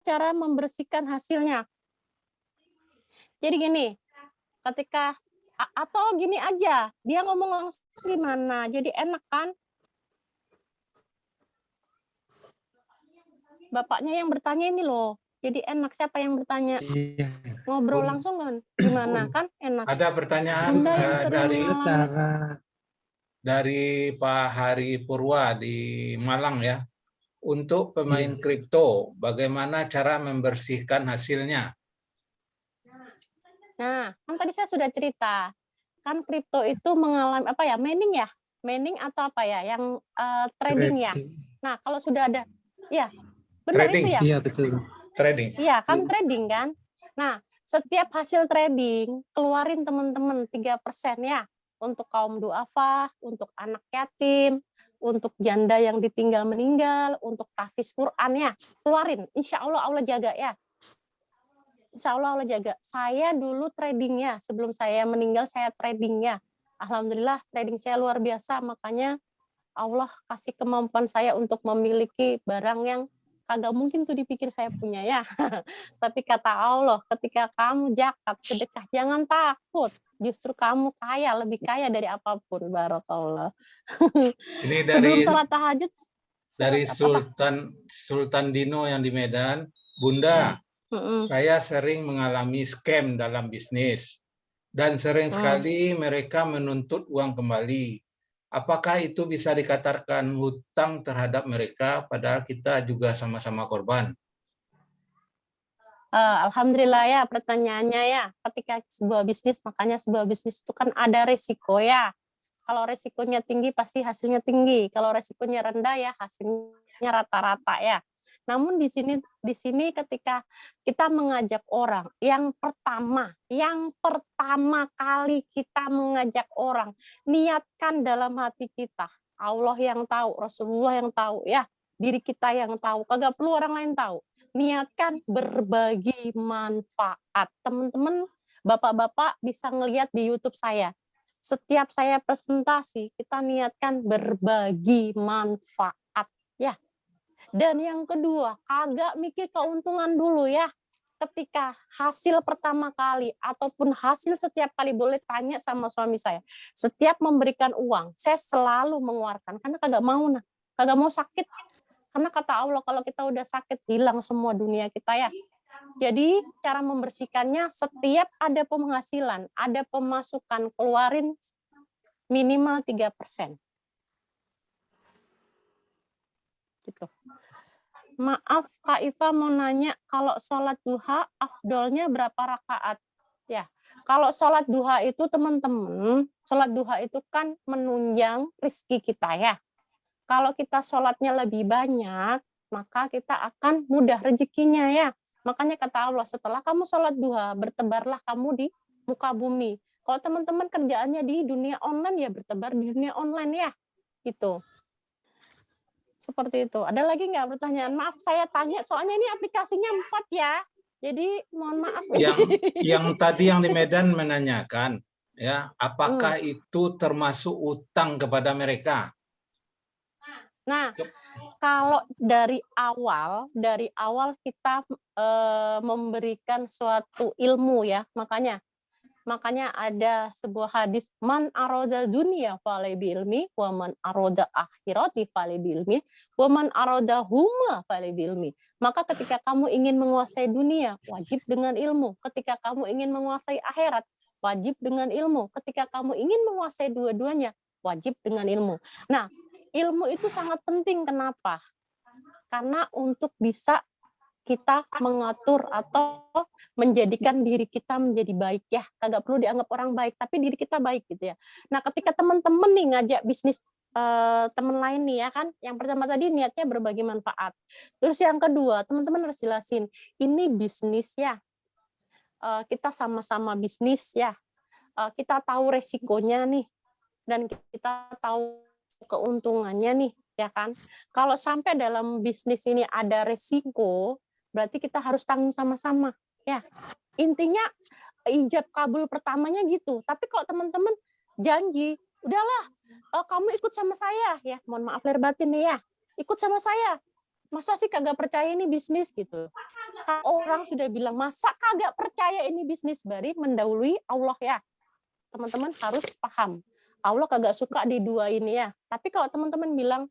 cara membersihkan hasilnya. Jadi gini, ketika atau gini aja, dia ngomong langsung gimana, jadi enak kan? Bapaknya yang bertanya ini loh, jadi enak. Siapa yang bertanya? Iya. Ngobrol langsung kan? Gimana kan? Enak. Ada pertanyaan Bunda yang sering mengalami. dari Pak Hari Purwa di Malang ya. Untuk pemain kripto, bagaimana cara membersihkan hasilnya? Nah, kan tadi saya sudah cerita. Kan kripto itu mengalami apa ya? Mining ya? Mining atau apa ya? Yang trading ya. Nah, kalau sudah ada ya, benar Trading. itu ya? Iya, betul. Trading. Iya, kan trading kan? Nah, setiap hasil trading keluarin teman-teman 3% ya. Untuk kaum duafa, untuk anak yatim, untuk janda yang ditinggal meninggal, untuk tahfiz Quran ya. Keluarin, insya Allah Allah jaga ya. Insya Allah Allah jaga. Saya dulu tradingnya, sebelum saya meninggal saya tradingnya. Alhamdulillah trading saya luar biasa, makanya Allah kasih kemampuan saya untuk memiliki barang yang kagak mungkin tuh dipikir saya punya ya. Tapi kata Allah, ketika kamu zakat, sedekah, jangan takut. Justru kamu kaya, lebih kaya dari apapun. Barakallah. Ini Sebelum sholat tahajud. Dari Sultan Dino yang di Medan, Bunda, saya sering mengalami scam dalam bisnis. Dan sering sekali mereka menuntut uang kembali. Apakah itu bisa dikatakan hutang terhadap mereka, padahal kita juga sama-sama korban? Alhamdulillah ya pertanyaannya ya. Ketika sebuah bisnis, makanya sebuah bisnis itu kan ada resiko ya. Kalau resikonya tinggi pasti hasilnya tinggi. Kalau resikonya rendah ya hasilnya rata-rata ya. Namun di sini ketika kita mengajak orang, yang pertama kali kita mengajak orang, niatkan dalam hati kita. Allah yang tahu, Rasulullah yang tahu ya, diri kita yang tahu, kagak perlu orang lain tahu. Niatkan berbagi manfaat. Teman-teman, bapak-bapak bisa ngelihat di YouTube saya. Setiap saya presentasi, kita niatkan berbagi manfaat ya. Dan yang kedua, kagak mikir keuntungan dulu ya. Ketika hasil pertama kali ataupun hasil setiap kali, boleh tanya sama suami saya. Setiap memberikan uang, saya selalu mengeluarkan karena kagak mau sakit. Karena kata Allah kalau kita udah sakit hilang semua dunia kita ya. Jadi cara membersihkannya setiap ada penghasilan, ada pemasukan, keluarin minimal 3%. Gitu. Maaf Kak Iva mau nanya, kalau sholat duha afdolnya berapa rakaat? Ya, kalau sholat duha itu teman-teman, sholat duha itu kan menunjang rizki kita ya. Kalau kita sholatnya lebih banyak, maka kita akan mudah rezekinya ya. Makanya kata Allah, setelah kamu sholat duha, bertebarlah kamu di muka bumi. Kalau teman-teman kerjaannya di dunia online, ya bertebar di dunia online ya. Gitu. Seperti itu. Ada lagi nggak pertanyaan? Maaf saya tanya, soalnya ini aplikasinya 4 ya. Jadi mohon maaf. Yang tadi yang di Medan menanyakan, ya, apakah itu termasuk utang kepada mereka? Nah, kalau dari awal kita memberikan suatu ilmu ya, makanya ada sebuah hadis, man aroda dunia fale bilmi wa man aroda akhirati fale bilmi wa man aroda huma fale bilmi. Maka ketika kamu ingin menguasai dunia, wajib dengan ilmu. Ketika kamu ingin menguasai akhirat, wajib dengan ilmu. Ketika kamu ingin menguasai dua-duanya, wajib dengan ilmu. Nah, ilmu itu sangat penting. Kenapa? Karena untuk bisa kita mengatur atau menjadikan diri kita menjadi baik ya. Kagak perlu dianggap orang baik, tapi diri kita baik gitu ya. Nah, ketika teman-teman nih ngajak bisnis teman lain nih ya kan, yang pertama tadi niatnya berbagi manfaat. Terus yang kedua, teman-teman harus jelasin, ini bisnis ya. Kita sama-sama bisnis ya. Kita tahu resikonya nih, dan kita tahu keuntungannya nih, ya kan? Kalau sampai dalam bisnis ini ada resiko, berarti kita harus tanggung sama-sama, ya. Intinya ijab kabul pertamanya gitu. Tapi kalau teman-teman janji, udahlah, kamu ikut sama saya, ya. Mohon maaf lahir batin nih ya, ikut sama saya. Masa sih kagak percaya ini bisnis gitu. Kalau orang sudah bilang, masa kagak percaya ini bisnis, berarti mendahului Allah ya. Teman-teman harus paham. Allah kagak suka di dua ini ya. Tapi kalau teman-teman bilang,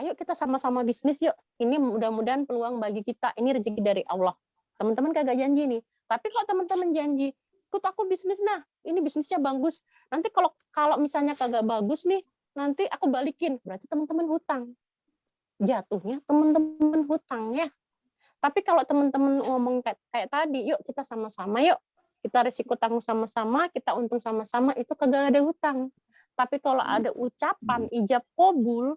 ayo kita sama-sama bisnis yuk. Ini mudah-mudahan peluang bagi kita. Ini rezeki dari Allah. Teman-teman kagak janji nih. Tapi kalau teman-teman janji, ikut aku bisnis nah. Ini bisnisnya bagus. Nanti kalau misalnya kagak bagus nih, nanti aku balikin. Berarti teman-teman hutang. Jatuhnya teman-teman hutang ya. Tapi kalau teman-teman ngomong kayak tadi, yuk kita sama-sama yuk. Kita risiko tanggung sama-sama, kita untung sama-sama, itu kagak ada hutang. Tapi kalau ada ucapan ijab qabul,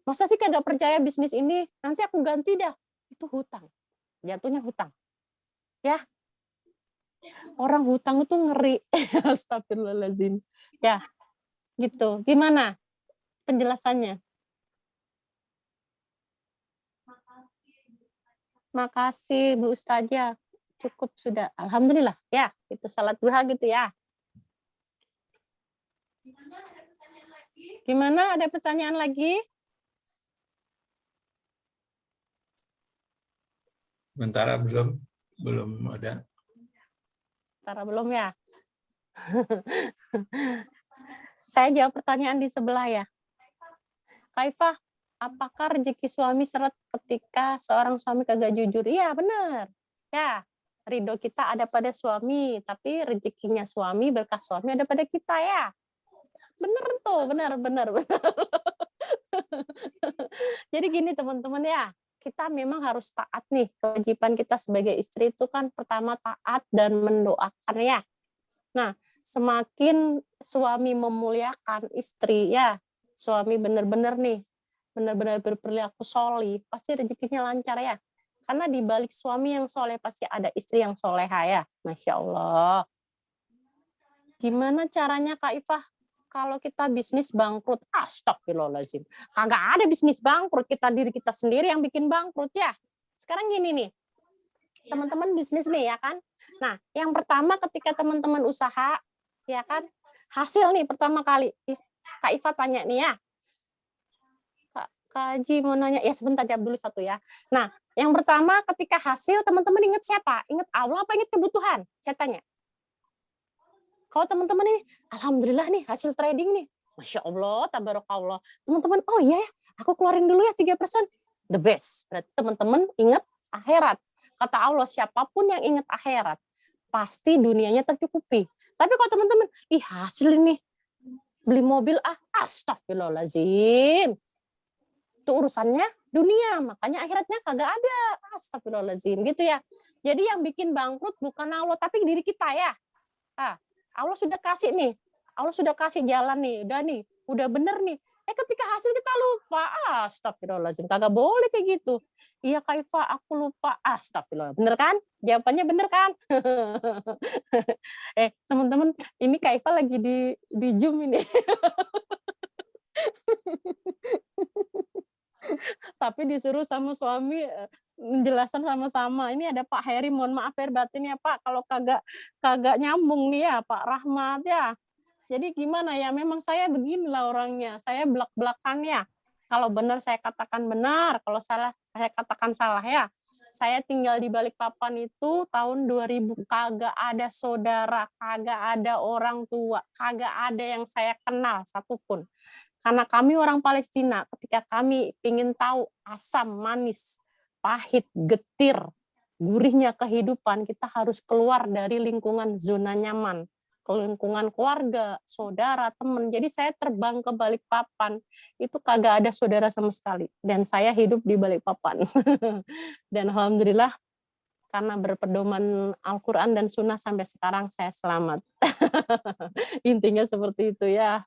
masa sih kagak percaya bisnis ini, nanti aku ganti dah. Itu hutang. Jatuhnya hutang. Ya. Orang hutang itu ngeri. Astagfirullahaladzim. Ya. Gitu. Gimana penjelasannya? Makasih Bu Ustazah. Cukup sudah. Alhamdulillah. Ya, itu salat duha gitu ya. Gimana? Ada pertanyaan lagi? Sementara belum ada. Sementara belum ya. Saya jawab pertanyaan di sebelah ya. Kaifah, apakah rezeki suami seret ketika seorang suami kagak jujur? Iya, benar. Ya, ridho kita ada pada suami, tapi rezekinya suami, berkah suami ada pada kita ya. Benar tuh, benar. Jadi gini teman-teman ya, kita memang harus taat nih. Kewajiban kita sebagai istri itu kan pertama taat dan mendoakan ya. Nah, semakin suami memuliakan istri ya, suami benar-benar berperilaku solih, pasti rezekinya lancar ya. Karena di balik suami yang soleh pasti ada istri yang soleha ya. Masya Allah. Gimana caranya Kak Ifah? Kalau kita bisnis bangkrut, astagfirullahaladzim. Kagak ada bisnis bangkrut, diri kita sendiri yang bikin bangkrut ya. Sekarang gini nih, teman-teman bisnis nih ya kan. Nah, yang pertama ketika teman-teman usaha, ya kan, hasil nih pertama kali. Kak Iva tanya nih ya. Kak Haji mau nanya, ya sebentar jawab dulu satu ya. Nah, yang pertama ketika hasil teman-teman ingat siapa? Ingat Allah apa ingat kebutuhan? Saya tanya. Kalau teman-teman ini, alhamdulillah nih hasil trading nih. Masya Allah, tabarakallah. Teman-teman, oh iya ya, aku keluarin dulu ya 3%. The best. Berarti teman-teman ingat akhirat. Kata Allah, siapapun yang ingat akhirat, pasti dunianya tercukupi. Tapi kalau teman-teman, ih hasil ini, beli mobil, astagfirullahaladzim. Itu urusannya dunia, makanya akhiratnya kagak ada. Astagfirullahaladzim, gitu ya. Jadi yang bikin bangkrut bukan Allah, tapi diri kita ya. Allah sudah kasih nih, Allah sudah kasih jalan nih, udah bener nih. Ketika hasil kita lupa, astagfirullahaladzim, kagak boleh kayak gitu. Iya Kaifah, aku lupa, astagfirullah. Bener kan? Jawabannya bener kan? Teman-teman, ini Kaifah lagi di Zoom ini. Tapi disuruh sama suami menjelaskan sama-sama. Ini ada Pak Heri, mohon maaf ya batin ya Pak, kalau kagak nyambung nih ya Pak Rahmat ya. Jadi gimana ya, memang saya beginilah orangnya, saya belak-belakan ya. Kalau benar saya katakan benar, kalau salah saya katakan salah ya. Saya tinggal di Balikpapan itu tahun 2000, kagak ada saudara, kagak ada orang tua, kagak ada yang saya kenal satupun. Karena kami orang Palestina, ketika kami ingin tahu asam, manis, pahit, getir, gurihnya kehidupan, kita harus keluar dari lingkungan zona nyaman, ke lingkungan keluarga, saudara, teman. Jadi saya terbang ke Balikpapan, itu kagak ada saudara sama sekali. Dan saya hidup di Balikpapan. Dan alhamdulillah, karena berpedoman Al-Quran dan Sunnah sampai sekarang saya selamat. Intinya seperti itu ya.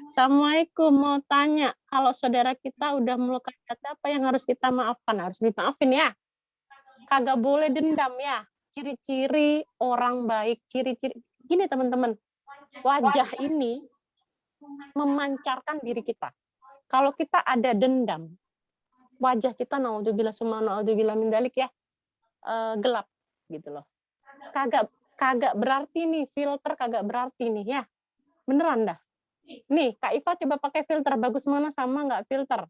Assalamualaikum, mau tanya, kalau saudara kita udah melukai hati, apa yang harus kita maafkan? Harus dimaafin ya. Kagak boleh dendam ya. Ciri-ciri orang baik, ciri-ciri. Gini teman-teman, wajah ini memancarkan diri kita. Kalau kita ada dendam, wajah kita naudzubillah summa naudzubillah min dzalik ya, gelap gitu loh. Kagak berarti nih, filter kagak berarti nih ya. Beneran dah. Nih, Kak Iva coba pakai filter, bagus mana sama nggak filter?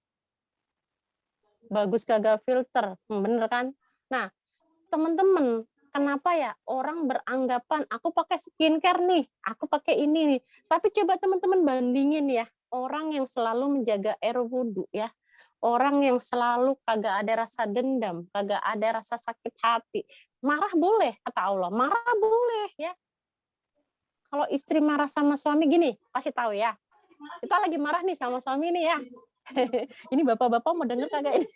bagus kagak filter, bener kan? Nah, teman-teman, kenapa ya orang beranggapan aku pakai skincare nih, aku pakai ini nih. Tapi coba teman-teman bandingin ya, orang yang selalu menjaga air wudhu ya, orang yang selalu kagak ada rasa dendam, kagak ada rasa sakit hati. Marah boleh, kata Allah, marah boleh ya. Kalau istri marah sama suami gini, kasih tahu ya. Kita lagi marah nih sama suami nih ya. Ini bapak-bapak mau denger kagak ini?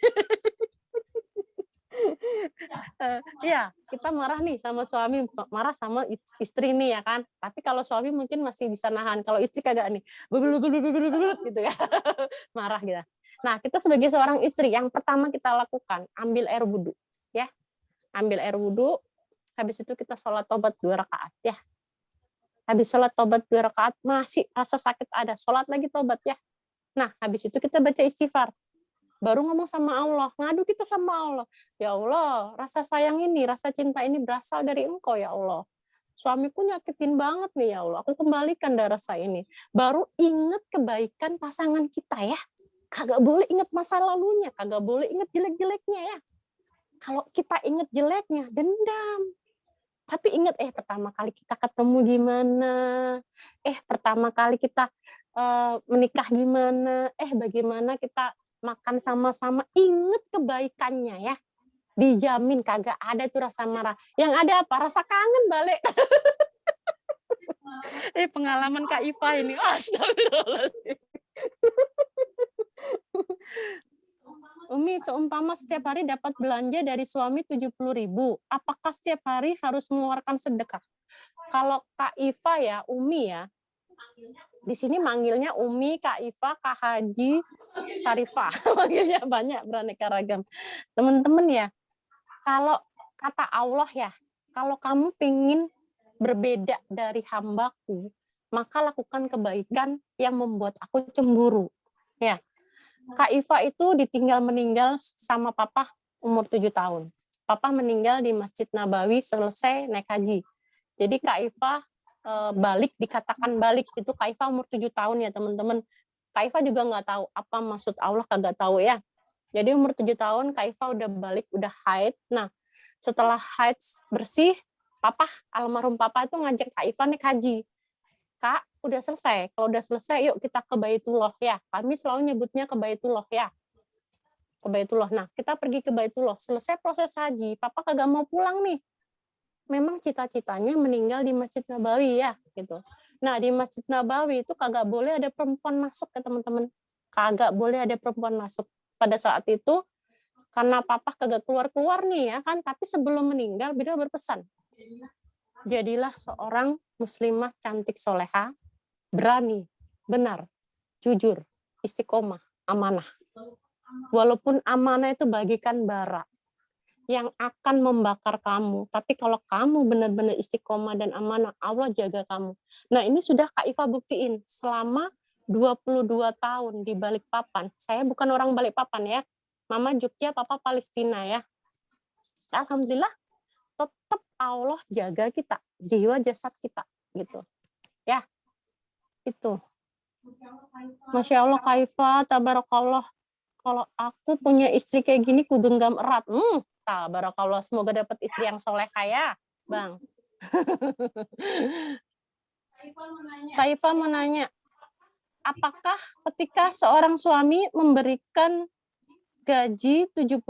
Iya, kita marah nih sama suami, marah sama istri nih ya kan. Tapi kalau suami mungkin masih bisa nahan, kalau istri kagak nih, gitu ya, marah gitu. Nah, kita sebagai seorang istri, yang pertama kita lakukan, ambil air wudhu, ya. Ambil air wudhu, habis itu kita sholat tobat 2 rakaat, ya. Habis sholat tobat 2 rakaat, masih rasa sakit ada, sholat lagi tobat, ya. Nah, habis itu kita baca istighfar. Baru ngomong sama Allah, ngadu kita sama Allah. Ya Allah, rasa sayang ini, rasa cinta ini berasal dari Engkau ya Allah. Suamiku nyakitin banget nih ya Allah, aku kembalikan dah rasa ini. Baru inget kebaikan pasangan kita ya. Kagak boleh inget masa lalunya, kagak boleh inget jelek-jeleknya ya. Kalau kita inget jeleknya, dendam. Tapi inget, pertama kali kita ketemu gimana, pertama kali kita menikah gimana, bagaimana kita makan sama-sama, inget kebaikannya ya. Dijamin kagak ada tuh rasa marah. Yang ada apa? Rasa kangen balik. Pengalaman Kak Iva ini. Astagfirullahaladzim. Umi, seumpama setiap hari dapat belanja dari suami 70.000, apakah setiap hari harus mengeluarkan sedekah? Kalau Kak Iva ya, Umi ya, di sini manggilnya Umi, Kak Iva, Kak Haji, Syarifah. Manggilnya banyak, beraneka ragam. Teman-teman ya, kalau kata Allah ya, kalau kamu pengen berbeda dari hambaku, maka lakukan kebaikan yang membuat aku cemburu. Ya, Kak Iva itu ditinggal meninggal sama papa umur 7 tahun. Papa meninggal di Masjid Nabawi selesai naik haji. Jadi Kak Iva balik, dikatakan balik itu Kak Iva umur 7 tahun ya teman-teman. Kak Iva juga nggak tahu apa maksud Allah, kagak tahu ya. Jadi umur 7 tahun Kak Iva udah balik, udah haid. Nah, setelah haid bersih, almarhum papa itu ngajak Kak Iva naik haji. Kak, udah selesai. Kalau udah selesai, yuk kita ke Baitullah ya. Kami selalu nyebutnya ke Baitullah ya. Ke Baitullah. Nah, kita pergi ke Baitullah. Selesai proses haji, papa kagak mau pulang nih. Memang cita-citanya meninggal di Masjid Nabawi ya, gitu. Nah, di Masjid Nabawi itu kagak boleh ada perempuan masuk ya teman-teman. Kagak boleh ada perempuan masuk. Pada saat itu, karena papa kagak keluar-keluar nih ya kan, tapi sebelum meninggal, beliau berpesan. Jadilah seorang muslimah cantik soleha, berani, benar, jujur, istiqomah, amanah. Walaupun amanah itu bagikan bara yang akan membakar kamu, tapi kalau kamu benar-benar istiqomah dan amanah, Allah jaga kamu. Nah, ini sudah Kak Iva buktiin selama 22 tahun di Balikpapan. Saya bukan orang Balikpapan ya. Mama Jogja, papa Palestina ya. Alhamdulillah tetap Allah jaga kita, jiwa jasad kita gitu. Ya. Itu. Masya Allah Kak Iva, tabarakallah. Kalau aku punya istri kayak gini, ku genggam erat. Tabarakallah, semoga dapat istri yang soleh kaya, Bang. Kak Iva mau nanya, apakah ketika seorang suami memberikan gaji 70.000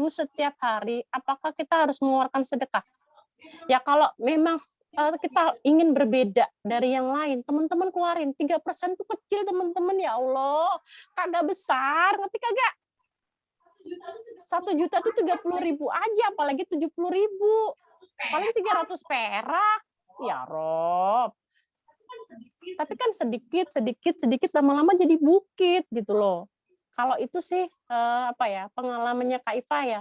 setiap hari, apakah kita harus mengeluarkan sedekah? Ya kalau memang kita ingin berbeda dari yang lain, teman-teman keluarin 3% itu kecil teman-teman, ya Allah, kagak besar, ngerti kagak? 1 juta itu 30.000 aja, apalagi 70.000, paling 300 perak, ya Rob. Tapi kan sedikit lama-lama jadi bukit gitu loh. Kalau itu sih pengalamannya Kak Iva ya.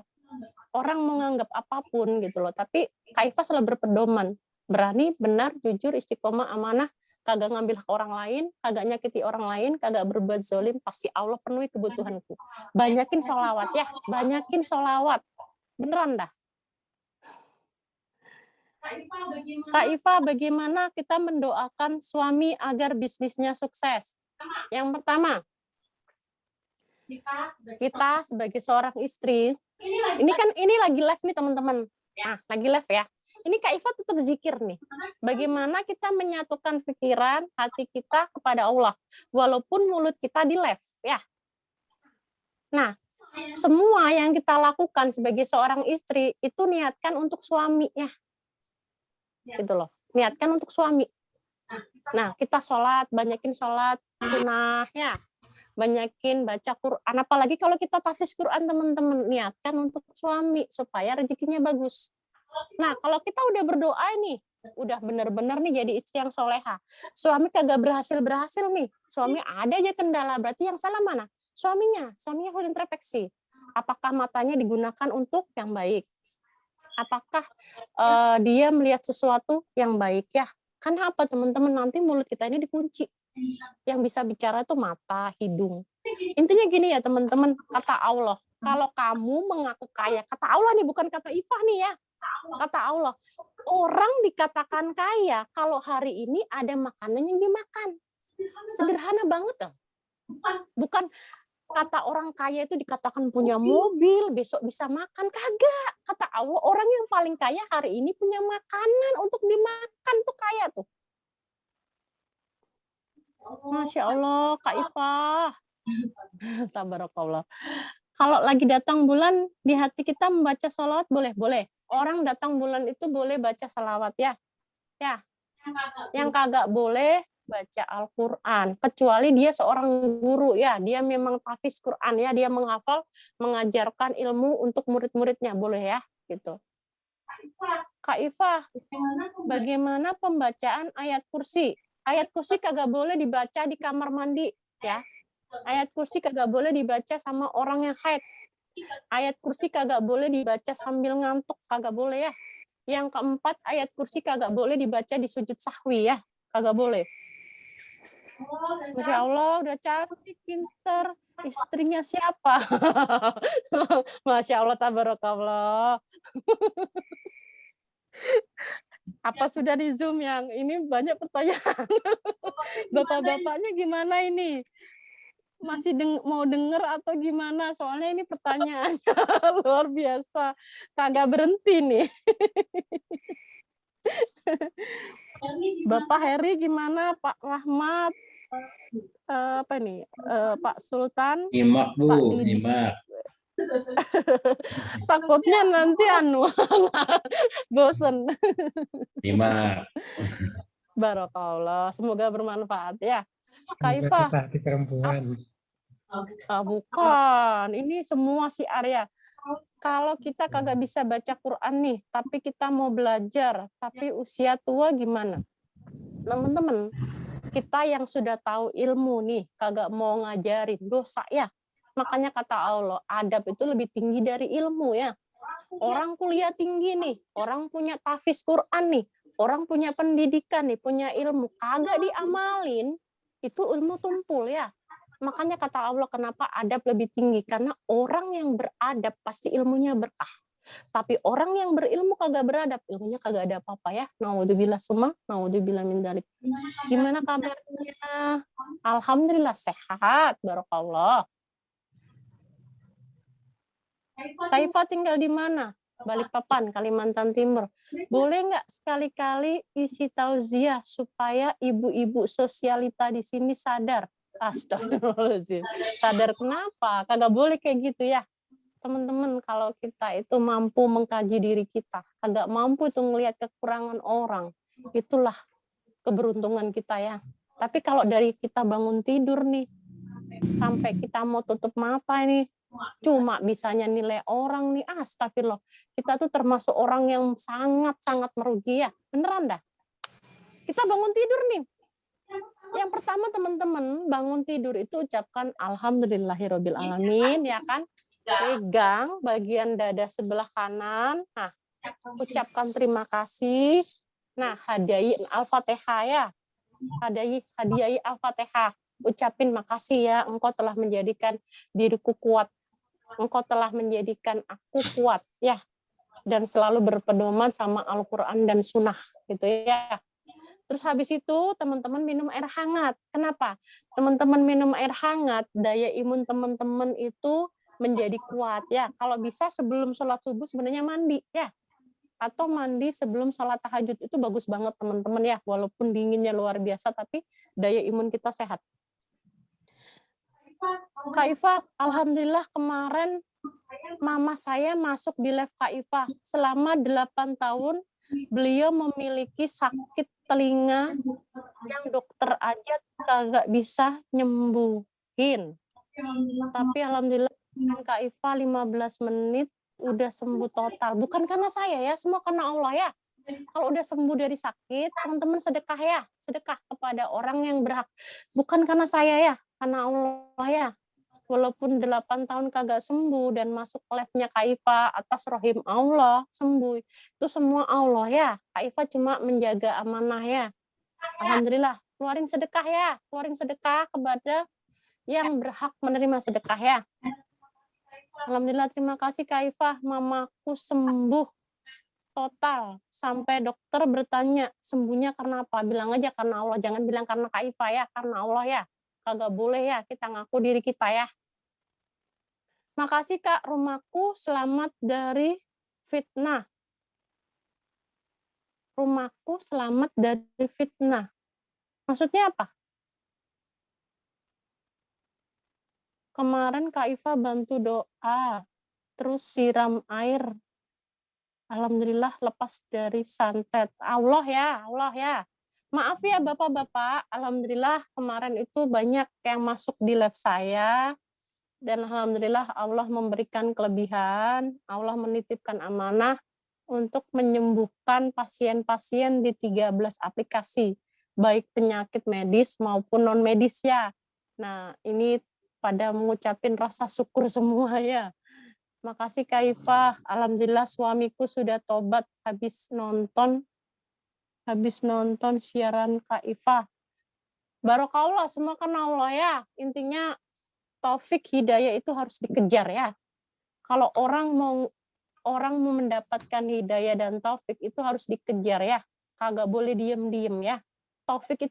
Orang menganggap apapun gitu loh, tapi Kak Iva selalu berpedoman, berani, benar, jujur, istiqomah, amanah, kagak ngambil hak orang lain, kagak nyakiti orang lain, kagak berbuat zolim, pasti Allah penuhi kebutuhanku. Banyakin sholawat ya, banyakin sholawat, beneran dah. Kak Iva, bagaimana kita mendoakan suami agar bisnisnya sukses? Yang pertama, Kita sebagai seorang istri, ini lagi live nih teman-teman. Nah, lagi live ya. Ini Kak Iva tetap zikir nih. Bagaimana kita menyatukan pikiran, hati kita kepada Allah. Walaupun mulut kita di live ya. Nah, semua yang kita lakukan sebagai seorang istri itu niatkan untuk suami ya. Gitu loh. Niatkan untuk suami. Nah, kita sholat, banyakin sholat sunnah ya. Banyakin baca Quran. Apalagi kalau kita tahfiz Quran teman-teman, niatkan untuk suami supaya rezekinya bagus. Nah, kalau kita udah berdoa nih, udah bener-bener nih jadi istri yang soleha. Suami kagak berhasil nih. Suami ada aja kendala, berarti yang salah mana? Suaminya harus introspeksi. Apakah matanya digunakan untuk yang baik? Apakah dia melihat sesuatu yang baik ya? Karena apa teman-teman, nanti mulut kita ini dikunci. Yang bisa bicara tuh mata, hidung. Intinya gini ya teman-teman, kata Allah, kalau kamu mengaku kaya, kata Allah nih, bukan kata Ifah nih ya, kata Allah, orang dikatakan kaya kalau hari ini ada makanan yang dimakan. Sederhana banget tuh. Bukan kata orang kaya itu dikatakan punya mobil, besok bisa makan. Kagak. Kata Allah, orang yang paling kaya hari ini punya makanan untuk dimakan tuh kaya tuh. Masya Allah, Kak Ifah. Tabarakallah. Kalau lagi datang bulan, di hati kita membaca sholawat boleh? Boleh. Orang datang bulan itu boleh baca salawat ya. Ya. Yang kagak boleh baca Al-Quran. Kecuali dia seorang guru ya. Dia memang tahfiz Quran ya. Dia menghafal, mengajarkan ilmu untuk murid-muridnya. Boleh ya. Gitu. Kak Ifah, bagaimana pembacaan ayat kursi? Ayat kursi kagak boleh dibaca di kamar mandi ya. Ayat kursi kagak boleh dibaca sama orang yang haid. Ayat kursi kagak boleh dibaca sambil ngantuk, kagak boleh ya. Yang keempat, ayat kursi kagak boleh dibaca di sujud sahwi ya, kagak boleh. Masya Allah, udah cantik, pinter. Istrinya siapa? Masya Allah, tabarakallah. Apa sudah di Zoom yang ini banyak pertanyaan? Bapak-bapaknya gimana ini? Masih mau denger atau gimana? Soalnya ini pertanyaannya luar biasa. Kagak berhenti nih. Bapak Heri gimana? Pak Rahmat? Apa nih? Pak Sultan? Nyimak Bu, Pak Didi. nyimak. Takutnya nanti bosen. Nyimak. Barakallah. Semoga bermanfaat ya. Kak Ifah. Perempuan. Bukan, ini semua si Arya. Kalau kita kagak bisa baca Quran nih, tapi kita mau belajar, tapi usia tua gimana? Teman-teman, kita yang sudah tahu ilmu nih, kagak mau ngajarin, dosa ya. Makanya kata Allah, adab itu lebih tinggi dari ilmu ya. Orang kuliah tinggi nih, orang punya tahfiz Quran nih, orang punya pendidikan nih, punya ilmu, kagak diamalin, itu ilmu tumpul ya. Makanya kata Allah, kenapa adab lebih tinggi? Karena orang yang beradab pasti ilmunya berkah. Tapi orang yang berilmu kagak beradab, ilmunya kagak ada apa-apa ya. Naudzubillah summa, naudzubillah min dzalik. Gimana kabarnya? Alhamdulillah sehat, barakallah. Kaifa tinggal di mana? Balikpapan, Kalimantan Timur. Boleh nggak sekali-kali isi tauziah supaya ibu-ibu sosialita di sini sadar? Astagfirullahaladzim. Sadar kenapa? Kagak boleh kayak gitu ya. Teman-teman, kalau kita itu mampu mengkaji diri kita, kagak mampu itu ngelihat kekurangan orang, itulah keberuntungan kita ya. Tapi kalau dari kita bangun tidur nih, sampai kita mau tutup mata nih, cuma bisanya nilai orang nih, astagfirullah. Kita tuh termasuk orang yang sangat-sangat merugi ya. Beneran dah. Kita bangun tidur nih. Yang pertama teman-teman, bangun tidur itu ucapkan alhamdulillahirabbil alamin ya kan. Pegang bagian dada sebelah kanan. Nah, ucapkan terima kasih. Nah, hadiahi Al-Fatihah ya. Hadiahi Al-Fatihah. Ucapin makasih ya, engkau telah menjadikan diriku kuat. Engkau telah menjadikan aku kuat ya. Dan selalu berpedoman sama Al-Quran dan Sunnah gitu ya. Terus habis itu teman-teman minum air hangat. Kenapa? Teman-teman minum air hangat, daya imun teman-teman itu menjadi kuat ya. Kalau bisa sebelum sholat subuh sebenarnya mandi ya. Atau mandi sebelum sholat tahajud itu bagus banget teman-teman ya. Walaupun dinginnya luar biasa tapi daya imun kita sehat. Kak Iva, alhamdulillah kemarin mama saya masuk di lab Kak Iva. Selama 8 tahun beliau memiliki sakit telinga yang dokter aja kagak bisa nyembuhin. Tapi alhamdulillah Kak Iva 15 menit udah sembuh total. Bukan karena saya ya, semua karena Allah ya. Kalau udah sembuh dari sakit, teman-teman sedekah ya. Sedekah kepada orang yang berhak. Bukan karena saya ya, karena Allah ya. Walaupun 8 tahun kagak sembuh dan masuk ke labnya Kak Iva atas rohim Allah sembuh. Itu semua Allah ya. Kak Iva cuma menjaga amanah ya. Alhamdulillah. Keluarin sedekah ya. Keluarin sedekah kepada yang berhak menerima sedekah ya. Alhamdulillah, terima kasih Kak Iva. Mamaku sembuh total. Sampai dokter bertanya, sembuhnya karena apa? Bilang aja karena Allah. Jangan bilang karena Kak Iva ya. Karena Allah ya. Kagak boleh ya kita ngaku diri kita ya. Makasih Kak, rumahku selamat dari fitnah. Rumahku selamat dari fitnah. Maksudnya apa? Kemarin Kak Iva bantu doa, terus siram air. Alhamdulillah lepas dari santet. Allah ya. Maaf ya Bapak-Bapak, alhamdulillah kemarin itu banyak yang masuk di lab saya. Dan alhamdulillah Allah memberikan kelebihan, Allah menitipkan amanah untuk menyembuhkan pasien-pasien di 13 aplikasi, baik penyakit medis maupun non-medis ya. Nah, ini pada mengucapin rasa syukur semua ya. Makasih Kak Iva, alhamdulillah suamiku sudah tobat habis nonton siaran Kak Iva. Barokallah, semua karena Allah ya. Intinya taufik hidayah itu harus dikejar ya. Kalau orang mau mendapatkan hidayah dan taufik itu harus dikejar ya. Kagak boleh diem-diem ya. Taufik